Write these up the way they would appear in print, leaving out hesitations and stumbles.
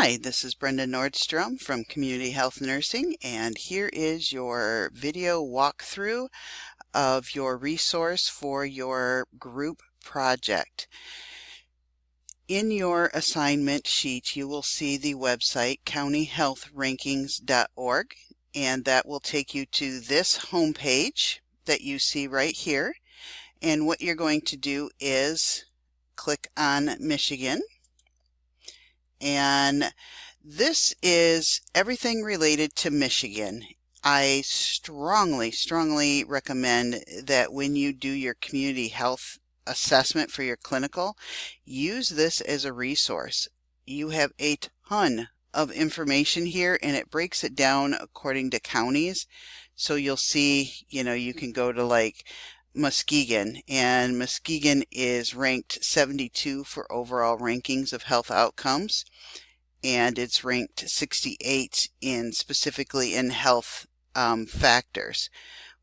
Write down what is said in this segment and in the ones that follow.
Hi, this is Brenda Nordstrom from Community Health Nursing, and here is your video walkthrough of your resource for your group project. In your assignment sheet, you will see the website countyhealthrankings.org, and that will take you to this homepage that you see right here. And what you're going to do is click on Michigan. And this is everything related to Michigan. I strongly recommend that when you do your community health assessment for your clinical, use this as a resource. You have a ton of information here, and it breaks it down according to counties. So you'll see, you can go to like Muskegon, and Muskegon is ranked 72 for overall rankings of health outcomes, and it's ranked 68 specifically in health factors,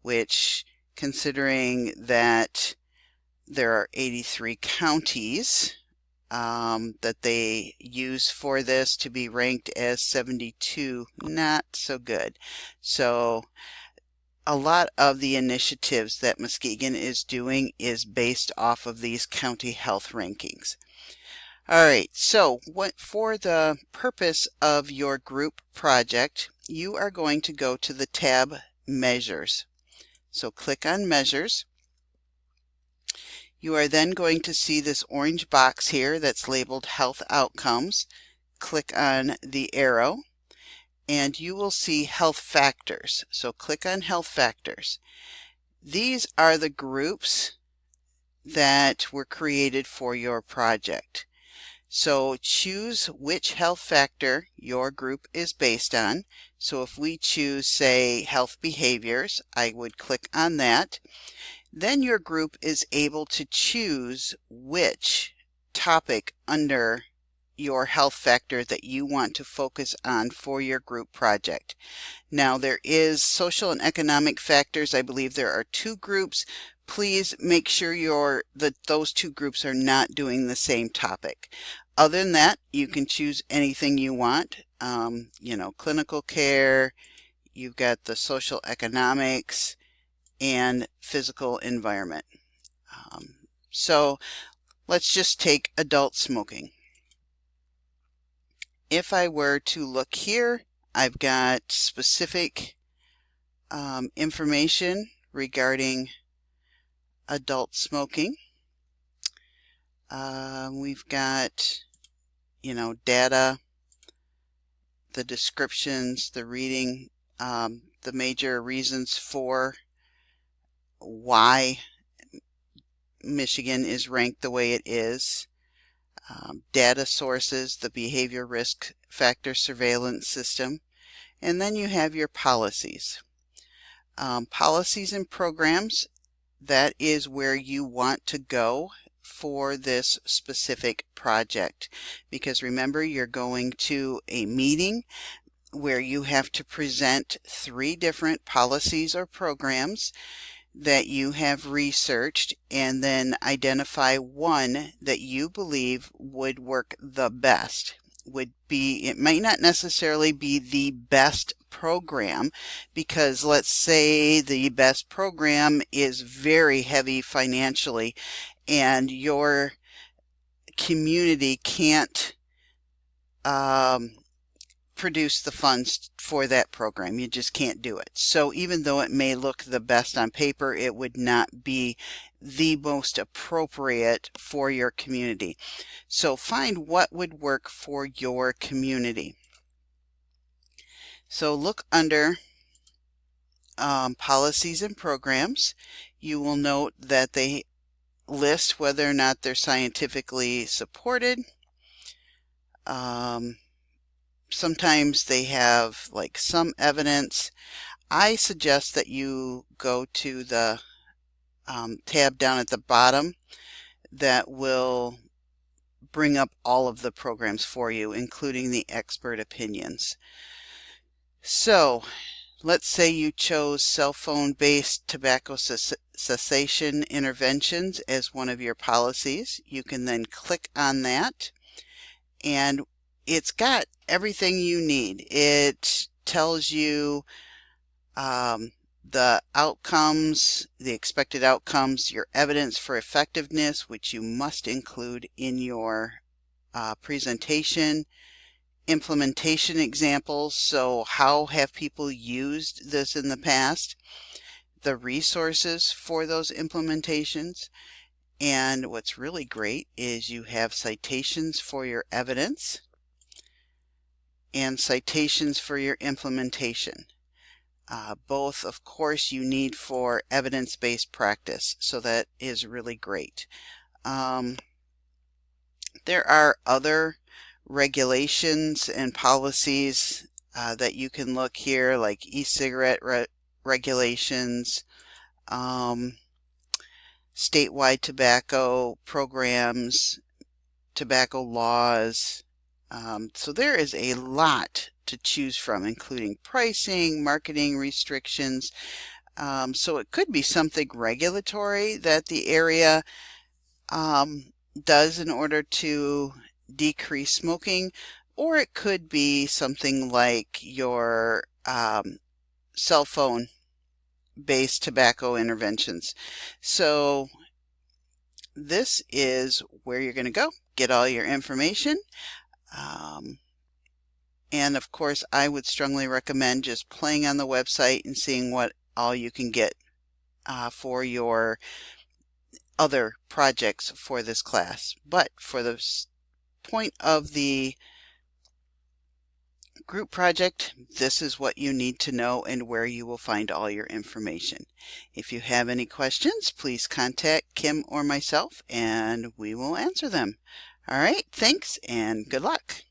which, considering that there are 83 counties that they use for this, to be ranked as 72, not so good. So a lot of the initiatives that Muskegon is doing is based off of these county health rankings. All right, so for the purpose of your group project, you are going to go to the tab Measures. So click on Measures. You are then going to see this orange box here that's labeled Health Outcomes. Click on the arrow, and you will see Health Factors. So click on Health Factors. These are the groups that were created for your project. So choose which health factor your group is based on. So if we choose, say, health behaviors, I would click on that. Then your group is able to choose which topic under your health factor that you want to focus on for your group project. Now, there is social and economic factors. I believe there are 2 groups. Please make sure that those 2 groups are not doing the same topic. Other than that, you can choose anything you want. Clinical care, you've got the social economics, and physical environment. So let's just take adult smoking. If I were to look here, I've got specific information regarding adult smoking. We've got, data, the descriptions, the reading, the major reasons for why Michigan is ranked the way it is, data sources, the behavior risk factor surveillance system, and then you have your policies. Policies and programs, that is where you want to go for this specific project, because remember, you're going to a meeting where you have to present 3 different policies or programs that you have researched, and then identify one that you believe would work the best. It might not necessarily be the best program, because let's say the best program is very heavy financially and your community can't produce the funds for that program. You just can't do it. So even though it may look the best on paper, it would not be the most appropriate for your community. So find what would work for your community. So look under policies and programs. You will note that they list whether or not they're scientifically supported. Sometimes they have like some evidence. I suggest that you go to the tab down at the bottom that will bring up all of the programs for you, including the expert opinions. So let's say you chose cell phone-based tobacco cessation interventions as one of your policies. You can then click on that, and it's got everything you need. It tells you the outcomes, the expected outcomes, your evidence for effectiveness, which you must include in your presentation, implementation examples, so how have people used this in the past, the resources for those implementations, and what's really great is you have citations for your evidence and citations for your implementation. Both, of course, you need for evidence-based practice, so that is really great. There are other regulations and policies that you can look here, like e-cigarette regulations, statewide tobacco programs, tobacco laws. So there is a lot to choose from, including pricing, marketing restrictions. So it could be something regulatory that the area does in order to decrease smoking, or it could be something like your cell phone based tobacco interventions. So this is where you're going to go get all your information. And of course, I would strongly recommend just playing on the website and seeing what all you can get for your other projects for this class. But for the point of the group project, this is what you need to know and where you will find all your information. If you have any questions, please contact Kim or myself and we will answer them. All right, thanks and good luck.